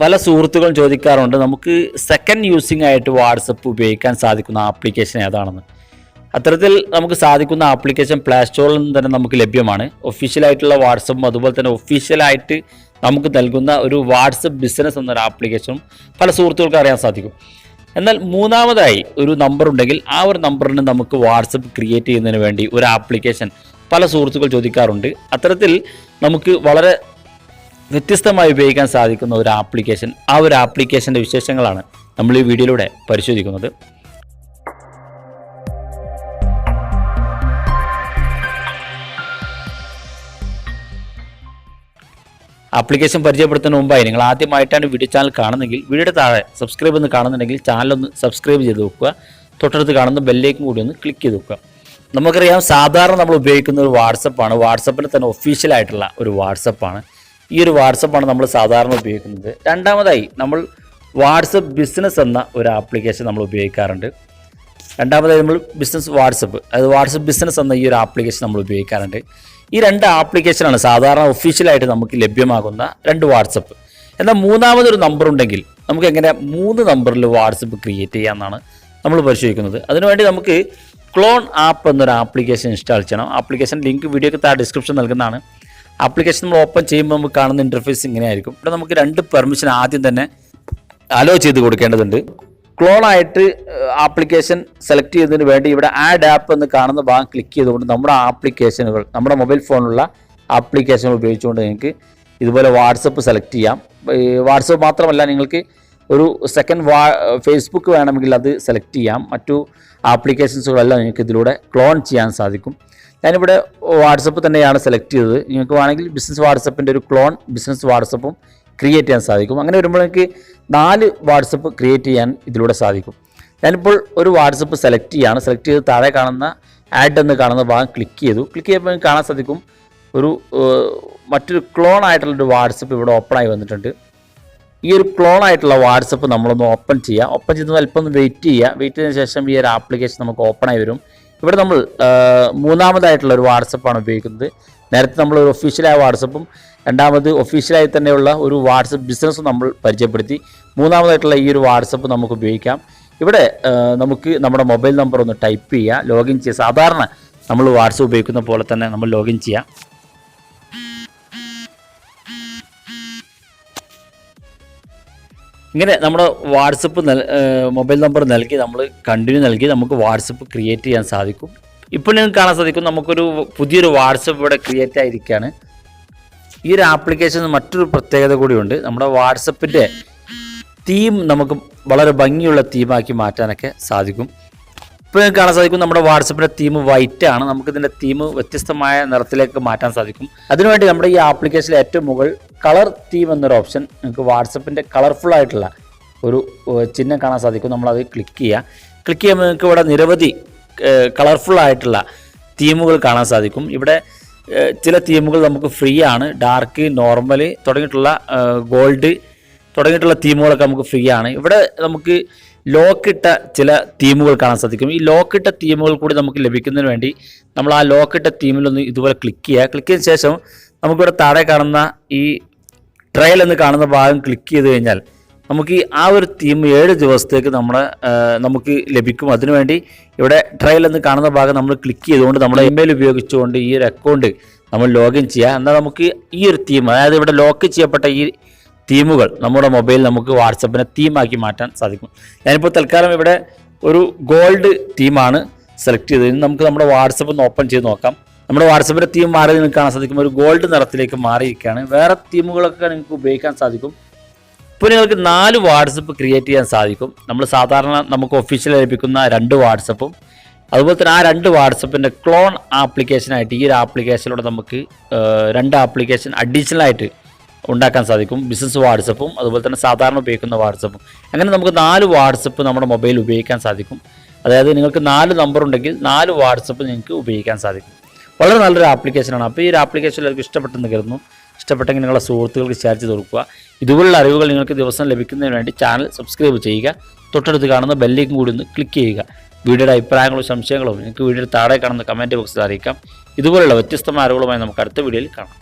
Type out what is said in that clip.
പല സുഹൃത്തുക്കളും ചോദിക്കാറുണ്ട് നമുക്ക് സെക്കൻഡ് യൂസിംഗ് ആയിട്ട് വാട്സപ്പ് ഉപയോഗിക്കാൻ സാധിക്കുന്ന ആപ്ലിക്കേഷൻ ഏതാണെന്ന്. അത്തരത്തിൽ നമുക്ക് സാധിക്കുന്ന ആപ്ലിക്കേഷൻ പ്ലേ സ്റ്റോറിൽ നിന്ന് തന്നെ നമുക്ക് ലഭ്യമാണ്. ഒഫീഷ്യലായിട്ടുള്ള വാട്സപ്പും അതുപോലെ തന്നെ ഒഫീഷ്യലായിട്ട് നമുക്ക് നൽകുന്ന ഒരു വാട്സപ്പ് ബിസിനസ് എന്നൊരു ആപ്ലിക്കേഷനും പല സുഹൃത്തുക്കൾക്ക് അറിയാൻ സാധിക്കും. എന്നാൽ മൂന്നാമതായി ഒരു നമ്പർ ഉണ്ടെങ്കിൽ ആ ഒരു നമ്പറിന് നമുക്ക് വാട്സപ്പ് ക്രിയേറ്റ് ചെയ്യുന്നതിന് വേണ്ടി ഒരു ആപ്ലിക്കേഷൻ പല സുഹൃത്തുക്കൾ ചോദിക്കാറുണ്ട്. അത്തരത്തിൽ നമുക്ക് വളരെ വ്യത്യസ്തമായി ഉപയോഗിക്കാൻ സാധിക്കുന്ന ഒരു ആപ്ലിക്കേഷൻ, ആ ഒരു ആപ്ലിക്കേഷൻ്റെ വിശേഷങ്ങളാണ് നമ്മൾ ഈ വീഡിയോയിലൂടെ പരിശോധിക്കുന്നത്. ആപ്ലിക്കേഷൻ പരിചയപ്പെടുത്തുന്നതിന് മുമ്പായി നിങ്ങൾ ആദ്യമായിട്ടാണ് വീഡിയോ ചാനൽ കാണുന്നതെങ്കിൽ വീഡിയോയുടെ താഴെ സബ്സ്ക്രൈബ് എന്ന് കാണുന്നുണ്ടെങ്കിൽ ചാനലൊന്ന് സബ്സ്ക്രൈബ് ചെയ്ത് വെക്കുക. തൊട്ടടുത്ത് കാണുന്ന ബെല്ലേക്കും കൂടി ഒന്ന് ക്ലിക്ക് ചെയ്ത് വെക്കുക. നമുക്കറിയാം സാധാരണ നമ്മൾ ഉപയോഗിക്കുന്ന ഒരു വാട്സപ്പാണ്, വാട്സപ്പിൽ തന്നെ ഒഫീഷ്യലായിട്ടുള്ള ഒരു വാട്സപ്പാണ്. ഈ ഒരു വാട്സപ്പാണ് നമ്മൾ സാധാരണ ഉപയോഗിക്കുന്നത്. രണ്ടാമതായി നമ്മൾ വാട്സപ്പ് ബിസിനസ് എന്ന ഒരു ആപ്ലിക്കേഷൻ നമ്മൾ ഉപയോഗിക്കാറുണ്ട്. രണ്ടാമതായി നമ്മൾ ബിസിനസ് വാട്സപ്പ്, അതായത് വാട്സപ്പ് ബിസിനസ് എന്ന ഈ ഒരു ആപ്ലിക്കേഷൻ നമ്മൾ ഉപയോഗിക്കാറുണ്ട്. ഈ രണ്ട് ആപ്ലിക്കേഷനാണ് സാധാരണ ഒഫീഷ്യലായിട്ട് നമുക്ക് ലഭ്യമാകുന്ന രണ്ട് വാട്സപ്പ്. എന്നാൽ മൂന്നാമതൊരു നമ്പർ ഉണ്ടെങ്കിൽ നമുക്ക് എങ്ങനെ 3 നമ്പറിൽ വാട്സപ്പ് ക്രിയേറ്റ് ചെയ്യാമെന്നാണ് നമ്മൾ പരിശോധിക്കുന്നത്. അതിനുവേണ്ടി നമുക്ക് ക്ലോൺ ആപ്പ് എന്നൊരു ആപ്ലിക്കേഷൻ ഇൻസ്റ്റാൾ ചെയ്യണം. ആപ്ലിക്കേഷൻ ലിങ്ക് വീഡിയോക്ക് താഴെ ഡിസ്ക്രിപ്ഷൻ നൽകുന്നതാണ്. ആപ്ലിക്കേഷൻ നമ്മൾ ഓപ്പൺ ചെയ്യുമ്പോൾ നമുക്ക് കാണുന്ന ഇൻ്റർഫേസ് ഇങ്ങനെയായിരിക്കും. ഇവിടെ നമുക്ക് 2 പെർമിഷൻ ആദ്യം തന്നെ അലോ ചെയ്ത് കൊടുക്കേണ്ടതുണ്ട്. ക്ലോൺ ആയിട്ട് ആപ്ലിക്കേഷൻ സെലക്ട് ചെയ്തതിന് വേണ്ടി ഇവിടെ ആഡ് ആപ്പ് എന്ന് കാണുന്ന ഭാഗം ക്ലിക്ക് ചെയ്തുകൊണ്ട് നമ്മുടെ ആപ്ലിക്കേഷനുകൾ, നമ്മുടെ മൊബൈൽ ഫോണിലുള്ള ആപ്ലിക്കേഷനുകൾ ഉപയോഗിച്ചുകൊണ്ട് നിങ്ങൾക്ക് ഇതുപോലെ വാട്സപ്പ് സെലക്ട് ചെയ്യാം. വാട്സപ്പ് മാത്രമല്ല, നിങ്ങൾക്ക് ഒരു സെക്കൻഡ് ഫേസ്ബുക്ക് വേണമെങ്കിൽ അത് സെലക്ട് ചെയ്യാം. മറ്റു ആപ്ലിക്കേഷൻസുകളെല്ലാം നിങ്ങൾക്ക് ഇതിലൂടെ ക്ലോൺ ചെയ്യാൻ സാധിക്കും. ഞാനിവിടെ വാട്സപ്പ് തന്നെയാണ് സെലക്ട് ചെയ്തത്. നിങ്ങൾക്ക് വേണമെങ്കിൽ ബിസിനസ് വാട്സപ്പിൻ്റെ ഒരു ക്ലോൺ ബിസിനസ് വാട്സപ്പും ക്രിയേറ്റ് ചെയ്യാൻ സാധിക്കും. അങ്ങനെ വരുമ്പോൾ എനിക്ക് 4 വാട്സപ്പ് ക്രിയേറ്റ് ചെയ്യാൻ ഇതിലൂടെ സാധിക്കും. ഞാനിപ്പോൾ ഒരു വാട്സപ്പ് സെലക്ട് ചെയ്യാണ്. സെലക്ട് ചെയ്ത് താഴെ കാണുന്ന ആഡ് എന്ന് കാണുന്ന ഭാഗം ക്ലിക്ക് ചെയ്തു. ക്ലിക്ക് ചെയ്യുമ്പോൾ എനിക്ക് കാണാൻ സാധിക്കും മറ്റൊരു ക്ലോൺ ആയിട്ടുള്ളൊരു വാട്സപ്പ് ഇവിടെ ഓപ്പണായി വന്നിട്ടുണ്ട്. ഈ ഒരു ക്ലോൺ ആയിട്ടുള്ള വാട്സപ്പ് നമ്മളൊന്ന് ഓപ്പൺ ചെയ്യുക. ഓപ്പൺ ചെയ്ത് അല്പം ഒന്ന് വെയിറ്റ് ചെയ്യുക. വെയിറ്റ് ചെയ്തതിന് ശേഷം ഈ ഒരു ആപ്ലിക്കേഷൻ നമുക്ക് ഓപ്പണായി വരും. ഇവിടെ നമ്മൾ മൂന്നാമതായിട്ടുള്ള ഒരു വാട്സപ്പാണ് ഉപയോഗിക്കുന്നത്. നേരത്തെ നമ്മൾ ഒരു ഒഫീഷ്യലായ വാട്സപ്പും രണ്ടാമത് ഒഫീഷ്യലായി തന്നെയുള്ള ഒരു വാട്സപ്പ് ബിസിനസ്സും നമ്മൾ പരിചയപ്പെടുത്തി. മൂന്നാമതായിട്ടുള്ള ഈ ഒരു വാട്സപ്പ് നമുക്ക് ഉപയോഗിക്കാം. ഇവിടെ നമുക്ക് നമ്മുടെ മൊബൈൽ നമ്പർ ഒന്ന് ടൈപ്പ് ചെയ്യുക, ലോഗിൻ ചെയ്യുക. സാധാരണ നമ്മൾ വാട്സപ്പ് ഉപയോഗിക്കുന്ന പോലെ തന്നെ നമ്മൾ ലോഗിൻ ചെയ്യാം. ഇങ്ങനെ നമ്മുടെ വാട്സപ്പ് മൊബൈൽ നമ്പർ നൽകി നമ്മൾ കണ്ടിന്യൂ നൽകി നമുക്ക് വാട്സപ്പ് ക്രിയേറ്റ് ചെയ്യാൻ സാധിക്കും. ഇപ്പോൾ നിങ്ങൾക്ക് കാണാൻ സാധിക്കും നമുക്കൊരു പുതിയൊരു വാട്സപ്പ് ഇവിടെ ക്രിയേറ്റ് ആയിരിക്കുകയാണ്. ഈ ഒരു ആപ്ലിക്കേഷന് മറ്റൊരു പ്രത്യേകത കൂടിയുണ്ട്. നമ്മുടെ വാട്സപ്പിൻ്റെ തീം നമുക്ക് വളരെ ഭംഗിയുള്ള തീമാക്കി മാറ്റാനൊക്കെ സാധിക്കും. ഇപ്പോൾ നിങ്ങൾക്ക് കാണാൻ സാധിക്കും നമ്മുടെ വാട്സപ്പിൻ്റെ തീം വൈറ്റ് ആണ്. നമുക്കിതിൻ്റെ തീം വ്യത്യസ്തമായ നിറത്തിലേക്ക് മാറ്റാൻ സാധിക്കും. അതിനുവേണ്ടി നമ്മുടെ ഈ ആപ്ലിക്കേഷനിലെ ഏറ്റവും മുകളിൽ കളർ തീം എന്നൊരു ഓപ്ഷൻ, നിങ്ങൾക്ക് വാട്സപ്പിൻ്റെ കളർഫുൾ ആയിട്ടുള്ള ഒരു ചിഹ്നം കാണാൻ സാധിക്കും. നമ്മളത് ക്ലിക്ക് ചെയ്യുക. ക്ലിക്ക് ചെയ്യുമ്പോൾ നിങ്ങൾക്ക് ഇവിടെ നിരവധി കളർഫുൾ ആയിട്ടുള്ള തീമുകൾ കാണാൻ സാധിക്കും. ഇവിടെ ചില തീമുകൾ നമുക്ക് ഫ്രീ ആണ്. ഡാർക്ക്, നോർമൽ തുടങ്ങിയിട്ടുള്ള ഗോൾഡ് തുടങ്ങിയിട്ടുള്ള തീമുകളൊക്കെ നമുക്ക് ഫ്രീ ആണ്. ഇവിടെ നമുക്ക് ലോക്കിട്ട ചില തീമുകൾ കാണാൻ സാധിക്കും. ഈ ലോക്കിട്ട തീമുകൾ കൂടി നമുക്ക് ലഭിക്കുന്നതിന് വേണ്ടി നമ്മൾ ആ ലോക്കിട്ട തീമിലൊന്ന് ഇതുപോലെ ക്ലിക്ക് ചെയ്യുക. ക്ലിക്ക് ചെയ്ത ശേഷം നമുക്കിവിടെ താഴെ കാണുന്ന ഈ ട്രയൽ എന്ന് കാണുന്ന ഭാഗം ക്ലിക്ക് ചെയ്ത് കഴിഞ്ഞാൽ നമുക്ക് ആ ഒരു തീം 7 ദിവസത്തേക്ക് നമുക്ക് ലഭിക്കും. അതിനുവേണ്ടി ഇവിടെ ട്രയൽ എന്ന് കാണുന്ന ഭാഗം നമ്മൾ ക്ലിക്ക് ചെയ്തുകൊണ്ട് നമ്മുടെ ഇമെയിൽ ഉപയോഗിച്ചുകൊണ്ട് ഈ ഒരു അക്കൗണ്ട് നമ്മൾ ലോഗിൻ ചെയ്യുക. എന്നാൽ നമുക്ക് ഈ ഒരു തീം, അതായത് ഇവിടെ ലോക്ക് ചെയ്യപ്പെട്ട ഈ തീമുകൾ നമ്മുടെ മൊബൈലിൽ നമുക്ക് വാട്സപ്പിനെ തീമാക്കി മാറ്റാൻ സാധിക്കും. ഞാനിപ്പോൾ തൽക്കാലം ഇവിടെ ഒരു ഗോൾഡ് തീമാണ് സെലക്ട് ചെയ്തത്. നമുക്ക് നമ്മുടെ വാട്സപ്പ് ഒന്ന് ഓപ്പൺ ചെയ്ത് നോക്കാം. നമ്മുടെ വാട്സപ്പിൻ്റെ തീം മാറി നിങ്ങൾക്ക് കാണാൻ സാധിക്കും. ഒരു ഗോൾഡ് നിറത്തിലേക്ക് മാറിയിരിക്കുകയാണ്. വേറെ തീമുകളൊക്കെ നിങ്ങൾക്ക് ഉപയോഗിക്കാൻ സാധിക്കും. ഇപ്പോൾ നിങ്ങൾക്ക് 4 വാട്സപ്പ് ക്രിയേറ്റ് ചെയ്യാൻ സാധിക്കും. നമ്മൾ സാധാരണ നമുക്ക് ഒഫീഷ്യലായി ലഭിക്കുന്ന 2 വാട്സപ്പും അതുപോലെ തന്നെ ആ 2 വാട്സപ്പിൻ്റെ ക്ലോൺ ആപ്ലിക്കേഷനായിട്ട് ഈ ഒരു ആപ്ലിക്കേഷനിലൂടെ നമുക്ക് 2 ആപ്ലിക്കേഷൻ അഡീഷണലായിട്ട് ഉണ്ടാക്കാൻ സാധിക്കും. ബിസിനസ് വാട്സപ്പും അതുപോലെ തന്നെ സാധാരണ ഉപയോഗിക്കുന്ന വാട്സപ്പും. അങ്ങനെ നമുക്ക് 4 വാട്സപ്പ് നമ്മുടെ മൊബൈൽ ഉപയോഗിക്കാൻ സാധിക്കും. അതായത് നിങ്ങൾക്ക് 4 നമ്പർ ഉണ്ടെങ്കിൽ 4 വാട്സപ്പ് നിങ്ങൾക്ക് ഉപയോഗിക്കാൻ സാധിക്കും. വളരെ നല്ലൊരു ആപ്ലിക്കേഷനാണ്. അപ്പോൾ ഈ ഒരു ആപ്ലിക്കേഷൻ എല്ലാവർക്കും ഇഷ്ടപ്പെട്ടെന്ന് കരുതുന്നു. ഇഷ്ടപ്പെട്ടെങ്കിൽ നിങ്ങളുടെ സുഹൃത്തുക്കൾക്ക് ഷെയർ ചെയ്ത് കൊടുക്കുക. ഇതുപോലുള്ള അറിവുകൾ നിങ്ങൾക്ക് ദിവസം ലഭിക്കുന്നതിന് വേണ്ടി ചാനൽ സബ്സ്ക്രൈബ് ചെയ്യുക. തൊട്ടടുത്ത് കാണുന്ന ബെല്ലേക്കും കൂടി ഒന്ന് ക്ലിക്ക് ചെയ്യുക. വീഡിയോയുടെ അഭിപ്രായങ്ങളും സംശയങ്ങളും നിങ്ങൾക്ക് വീഡിയോയുടെ താഴെ കാണുന്ന കമൻറ്റ് ബോക്സിൽ അറിയിക്കാം. ഇതുപോലുള്ള വ്യത്യസ്തമായ അറിവുകളുമായി നമുക്ക് അടുത്ത വീഡിയോയിൽ കാണാം.